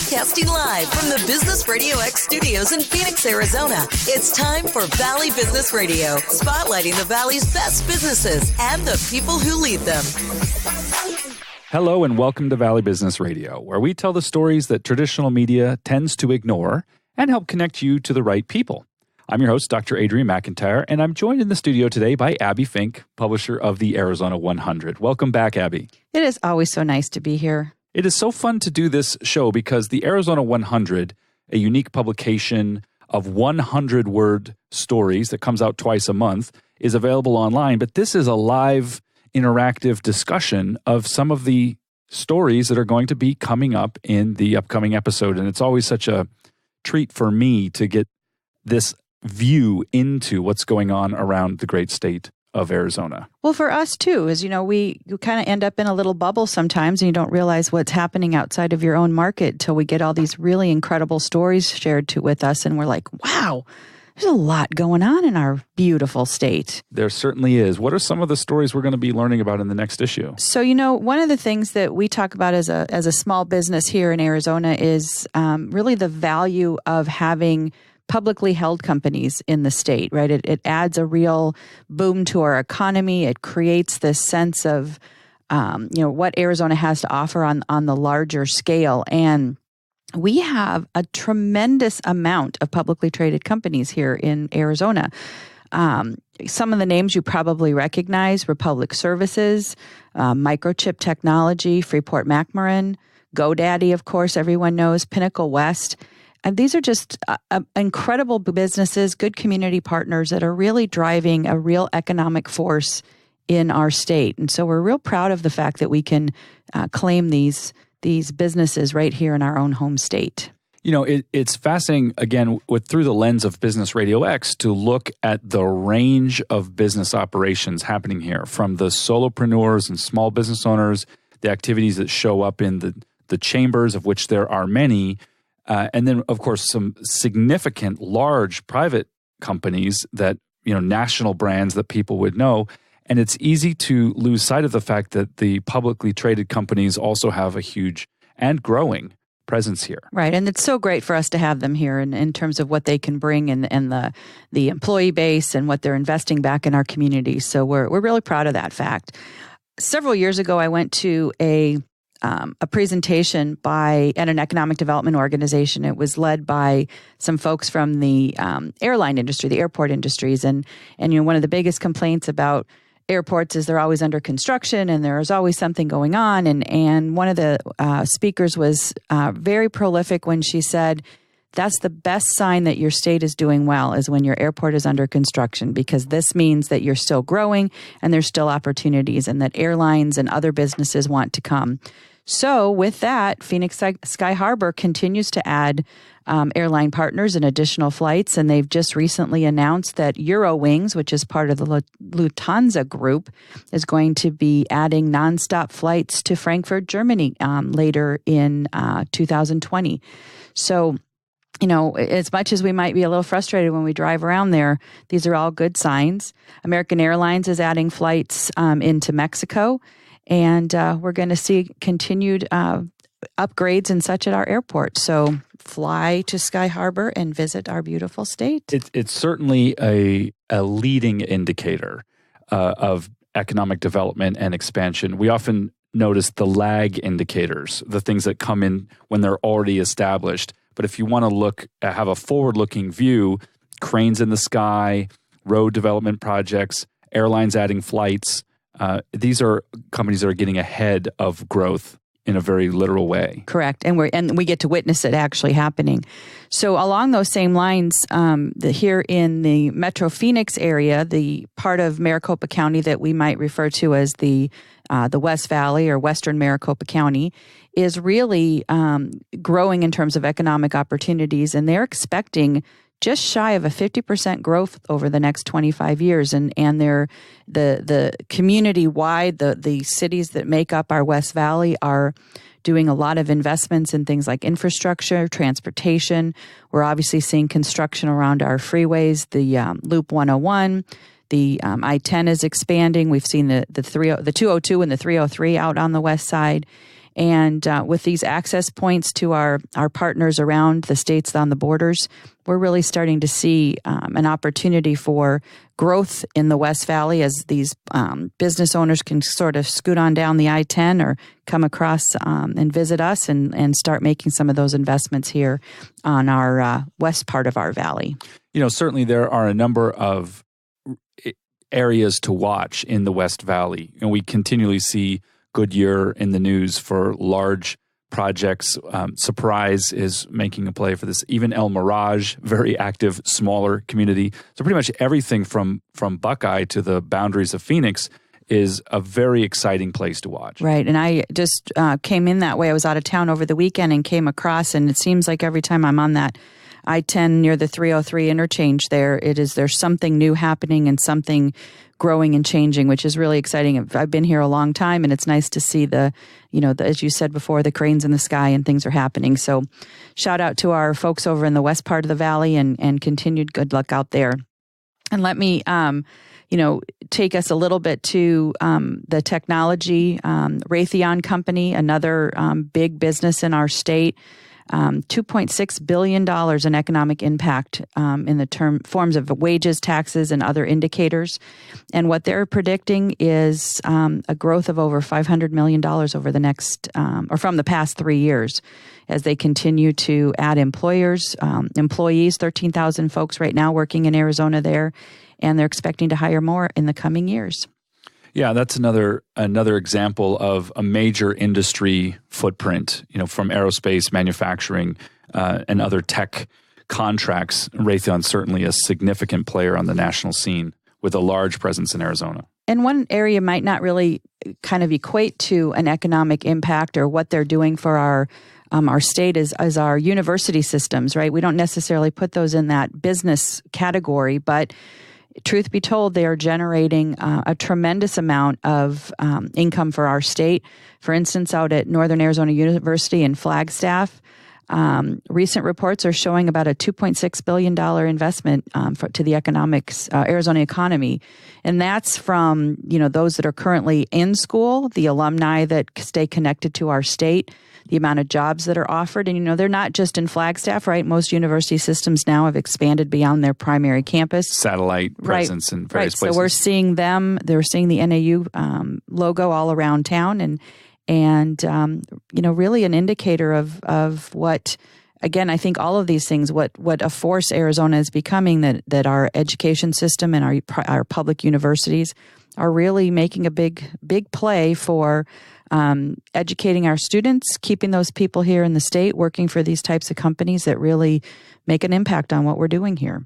Broadcasting live from the Business RadioX studios in Phoenix, Arizona. It's time for Valley Business Radio, spotlighting the Valley's best businesses and the people who lead them. Hello and welcome to Valley Business Radio, where we tell the stories that traditional media tends to ignore and help connect you to the right people. I'm your host, Dr. Adrian McIntyre, and I'm joined in the studio today by Abby Fink, publisher of the Arizona 100. Welcome back, Abby. It is always so nice to be here. It is so fun to do this show because the Arizona 100, a unique publication of 100-word stories that comes out twice a month, is available online. But this is a live, interactive discussion of some of the stories that are going to be coming up in the upcoming episode. And it's always such a treat for me to get this view into what's going on around the great state of Arizona. Well, for us too, as you know, you kind of end up in a little bubble sometimes and you don't realize what's happening outside of your own market till we get all these really incredible stories shared with us. And we're like, wow, there's a lot going on in our beautiful state. There certainly is. What are some of the stories we're going to be learning about in the next issue? So, you know, one of the things that we talk about as a small business here in Arizona is really the value of having publicly held companies in the state, right? It adds a real boom to our economy. It creates this sense of, what Arizona has to offer on the larger scale. And we have a tremendous amount of publicly traded companies here in Arizona. Some of the names you probably recognize: Republic Services, Microchip Technology, Freeport-McMoRan, GoDaddy, of course, everyone knows, Pinnacle West. And these are just incredible businesses, good community partners that are really driving a real economic force in our state. And so we're real proud of the fact that we can claim these businesses right here in our own home state. You know, it's fascinating, again, through the lens of Business RadioX, to look at the range of business operations happening here, from the solopreneurs and small business owners, the activities that show up in the chambers, of which there are many, and then, of course, some significant, large private companies that, national brands that people would know. And it's easy to lose sight of the fact that the publicly traded companies also have a huge and growing presence here. Right. And it's so great for us to have them here in terms of what they can bring and the employee base and what they're investing back in our community. So we're really proud of that fact. Several years ago, I went to a presentation at an economic development organization. It was led by some folks from the airline industry, the airport industries. And one of the biggest complaints about airports is they're always under construction and there's always something going on. And one of the speakers was very prolific when she said, that's the best sign that your state is doing well, is when your airport is under construction, because this means that you're still growing and there's still opportunities and that airlines and other businesses want to come. So with that, Phoenix Sky Harbor continues to add airline partners and additional flights. And they've just recently announced that Eurowings, which is part of the Lufthansa group, is going to be adding nonstop flights to Frankfurt, Germany later in 2020. So, as much as we might be a little frustrated when we drive around there, these are all good signs. American Airlines is adding flights into Mexico, and we're going to see continued upgrades and such at our airport. So fly to Sky Harbor and visit our beautiful state. It's certainly a leading indicator of economic development and expansion. We often notice the lag indicators, the things that come in when they're already established. But if you want to have a forward-looking view, cranes in the sky, road development projects, airlines adding flights, these are companies that are getting ahead of growth in a very literal way. Correct. And we get to witness it actually happening. So along those same lines, here in the Metro Phoenix area, the part of Maricopa County that we might refer to as the West Valley or Western Maricopa County is really growing in terms of economic opportunities. And they're expecting just shy of a 50% growth over the next 25 years. And they're the community-wide, the cities that make up our West Valley are doing a lot of investments in things like infrastructure, transportation. We're obviously seeing construction around our freeways, the Loop 101, the I-10 is expanding. We've seen the 202 and the 303 out on the west side. And with these access points to our partners around the states on the borders, we're really starting to see an opportunity for growth in the West Valley as these business owners can sort of scoot on down the I-10 or come across and visit us and start making some of those investments here on our west part of our valley. Certainly there are a number of areas to watch in the West Valley, and we continually see Goodyear in the news for large projects. Surprise is making a play for this. Even El Mirage, very active, smaller community. So pretty much everything from Buckeye to the boundaries of Phoenix is a very exciting place to watch. Right. And I just came in that way. I was out of town over the weekend and came across, and it seems like every time I'm on that I-10 near the 303 interchange there's something new happening and something growing and changing, which is really exciting. I've been here a long time, and it's nice to see as you said before, the cranes in the sky and things are happening. So shout out to our folks over in the west part of the valley and continued good luck out there. And let me, take us a little bit to the technology, Raytheon Company, another big business in our state. $2.6 billion in economic impact in the forms of wages, taxes, and other indicators. And what they're predicting is a growth of over $500 million over the next, or from the past 3 years, as they continue to add employees, 13,000 folks right now working in Arizona there, and they're expecting to hire more in the coming years. Yeah, that's another example of a major industry footprint, from aerospace, manufacturing, and other tech contracts. Raytheon's certainly a significant player on the national scene with a large presence in Arizona. And one area might not really kind of equate to an economic impact or what they're doing for our state is our university systems, right? We don't necessarily put those in that business category, but truth be told, they are generating a tremendous amount of income for our state. For instance, out at Northern Arizona University in Flagstaff, recent reports are showing about a $2.6 billion investment to the Arizona economy. And that's from, those that are currently in school, the alumni that stay connected to our state, the amount of jobs that are offered. And, they're not just in Flagstaff, right? Most university systems now have expanded beyond their primary campus. Satellite presence in various places. So we're seeing them. They're seeing the NAU logo all around town and really an indicator of what, again, I think all of these things, what a force Arizona is becoming, that our education system and our public universities are really making a big play for educating our students, keeping those people here in the state, working for these types of companies that really make an impact on what we're doing here.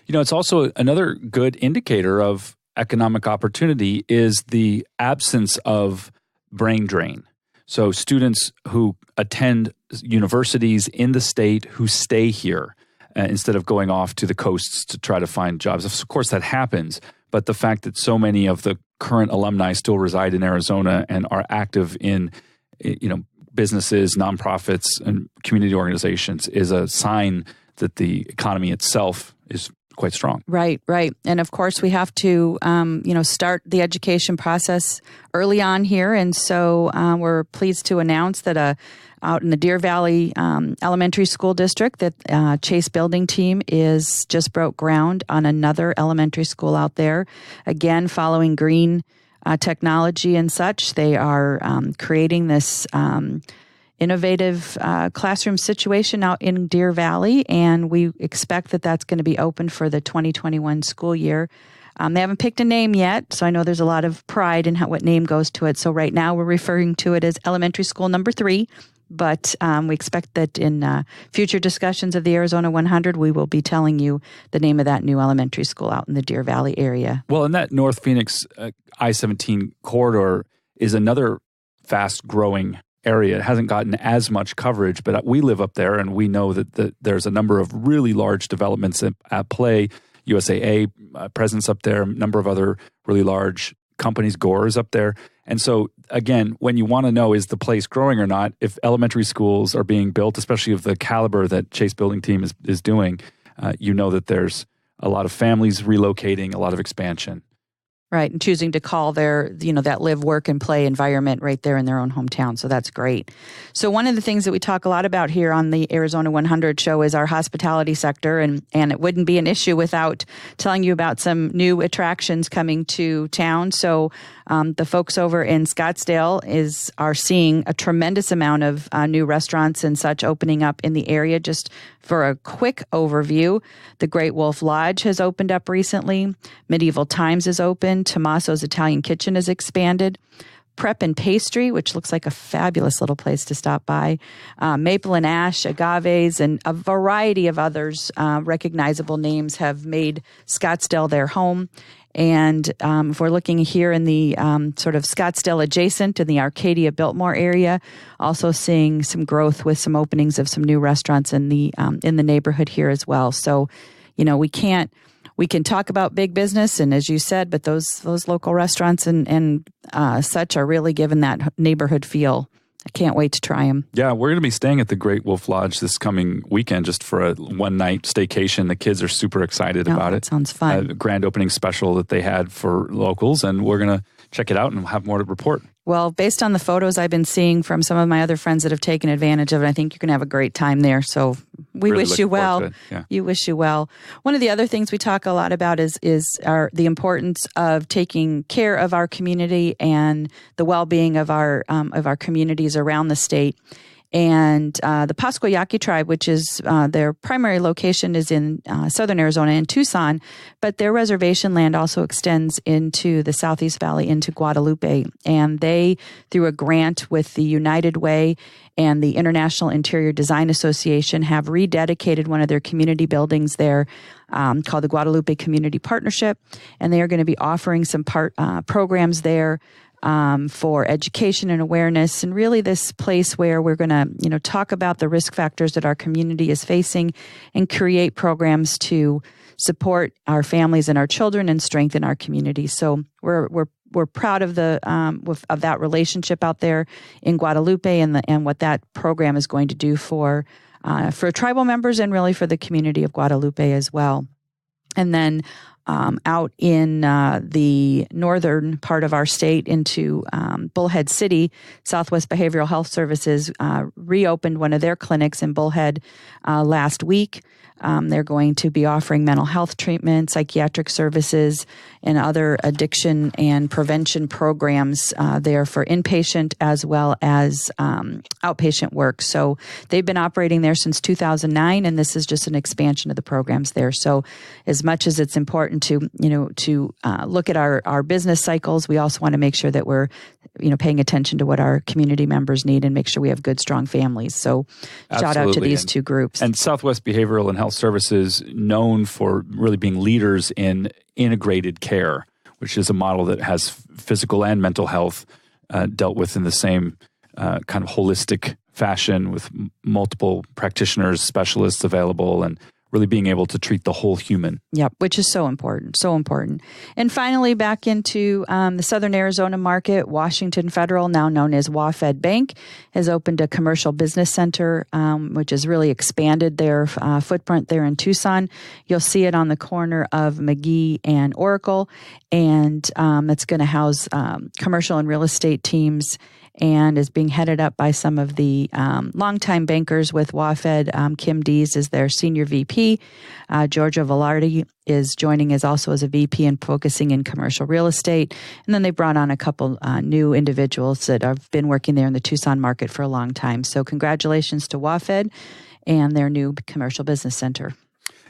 It's also another good indicator of economic opportunity is the absence of brain drain. So students who attend universities in the state who stay here instead of going off to the coasts to try to find jobs. Of course, that happens, but the fact that so many of the current alumni still reside in Arizona and are active in, businesses, nonprofits, and community organizations is a sign that the economy itself is quite strong. Right. And of course, we have to, start the education process early on here. And so we're pleased to announce that out in the Deer Valley Elementary School District, that Chase Building Team is just broke ground on another elementary school out there. Again, following green technology and such, they are creating this innovative classroom situation out in Deer Valley, and we expect that that's going to be open for the 2021 school year. They haven't picked a name yet, so I know there's a lot of pride in what name goes to it. So right now we're referring to it as Elementary School Number 3, but we expect that in future discussions of the Arizona 100, we will be telling you the name of that new elementary school out in the Deer Valley area. Well, and that North Phoenix I-17 corridor is another fast-growing area. It hasn't gotten as much coverage, but we live up there, and we know that there's a number of really large developments at play. USAA presence up there, a number of other really large companies, Gore is up there. And so, again, when you want to know is the place growing or not, if elementary schools are being built, especially of the caliber that Chase Building Team is doing, that there's a lot of families relocating, a lot of expansion. Right, and choosing to call their, that live, work, and play environment right there in their own hometown. So that's great. So one of the things that we talk a lot about here on the Arizona 100 show is our hospitality sector, and it wouldn't be an issue without telling you about some new attractions coming to town. So the folks over in Scottsdale are seeing a tremendous amount of new restaurants and such opening up in the area. Just for a quick overview, the Great Wolf Lodge has opened up recently. Medieval Times is open. Tommaso's Italian Kitchen has expanded. Prep and Pastry, which looks like a fabulous little place to stop by. Maple and Ash, Agaves, and a variety of others, recognizable names, have made Scottsdale their home. And if we're looking here in the sort of Scottsdale adjacent in the Arcadia Biltmore area, also seeing some growth with some openings of some new restaurants in the neighborhood here as well. So, we can talk about big business, and as you said, but those local restaurants and such are really giving that neighborhood feel. I can't wait to try them. Yeah, we're going to be staying at the Great Wolf Lodge this coming weekend just for a one-night staycation. The kids are super excited about it. Sounds fun. A grand opening special that they had for locals, and we're going to check it out and have more to report. Well, based on the photos I've been seeing from some of my other friends that have taken advantage of it, I think you're going to have a great time there. So we really wish you well. Yeah. You wish you well. One of the other things we talk a lot about is the importance of taking care of our community and the well-being of our communities around the state. And the Pasco Yaqui tribe, which is their primary location is in southern Arizona in Tucson, but their reservation land also extends into the Southeast Valley into Guadalupe. And they, through a grant with the United Way and the International Interior Design Association, have rededicated one of their community buildings there called the Guadalupe Community Partnership. And they are going to be offering some programs there for education and awareness, and really this place where we're going to, talk about the risk factors that our community is facing and create programs to support our families and our children and strengthen our community. So we're proud of of that relationship out there in Guadalupe and what that program is going to do for tribal members and really for the community of Guadalupe as well. And then out in the northern part of our state into Bullhead City, Southwest Behavioral Health Services reopened one of their clinics in Bullhead last week. They're going to be offering mental health treatment, psychiatric services, and other addiction and prevention programs there for inpatient as well as outpatient work. So they've been operating there since 2009, and this is just an expansion of the programs there. So as much as it's important to look at our business cycles, we also want to make sure that we're paying attention to what our community members need and make sure we have good, strong families. So shout out to these two groups. And Southwest Behavioral and Health Services, known for really being leaders in integrated care, which is a model that has physical and mental health dealt with in the same kind of holistic fashion with multiple practitioners, specialists available, and really being able to treat the whole human. Yep, which is so important, so important. And finally, back into the Southern Arizona market, Washington Federal, now known as WaFed Bank, has opened a commercial business center, which has really expanded their footprint there in Tucson. You'll see it on the corner of McGee and Oracle, and it's going to house commercial and real estate teams, and is being headed up by some of the longtime bankers with WaFed. Kim Dees is their senior VP. Georgia Velarde is joining as a VP and focusing in commercial real estate. And then they brought on a couple new individuals that have been working there in the Tucson market for a long time. So congratulations to WaFed and their new commercial business center.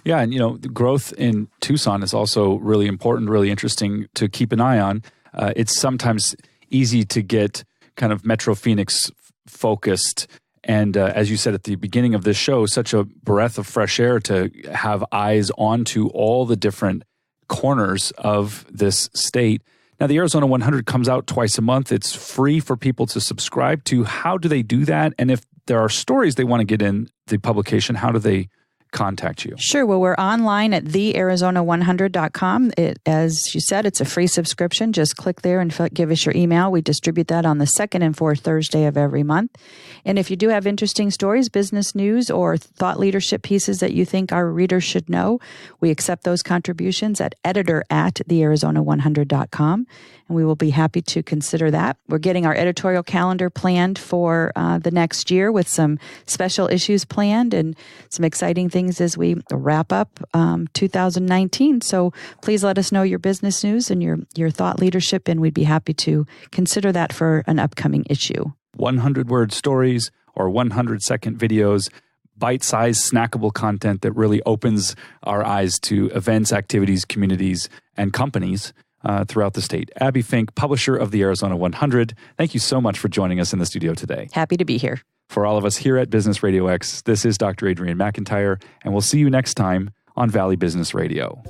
Yeah, and the growth in Tucson is also really important, really interesting to keep an eye on. It's sometimes easy to get kind of Metro Phoenix focused. And as you said at the beginning of this show, such a breath of fresh air to have eyes onto all the different corners of this state. Now, the Arizona 100 comes out twice a month. It's free for people to subscribe to. How do they do that? And if there are stories they want to get in the publication, how do they contact you? Sure. Well, we're online at thearizona100.com. As you said, it's a free subscription. Just click there and give us your email. We distribute that on the second and fourth Thursday of every month. And if you do have interesting stories, business news, or thought leadership pieces that you think our readers should know, we accept those contributions at editor@thearizona100.com. And we will be happy to consider that. We're getting our editorial calendar planned for the next year with some special issues planned and some exciting things as we wrap up 2019. So please let us know your business news and your thought leadership, and we'd be happy to consider that for an upcoming issue. 100-word stories or 100-second videos, bite-sized, snackable content that really opens our eyes to events, activities, communities, and companies throughout the state. Abby Fink, publisher of the Arizona 100, thank you so much for joining us in the studio today. Happy to be here. For all of us here at Business Radio X, this is Dr. Adrienne McIntyre, and we'll see you next time on Valley Business Radio.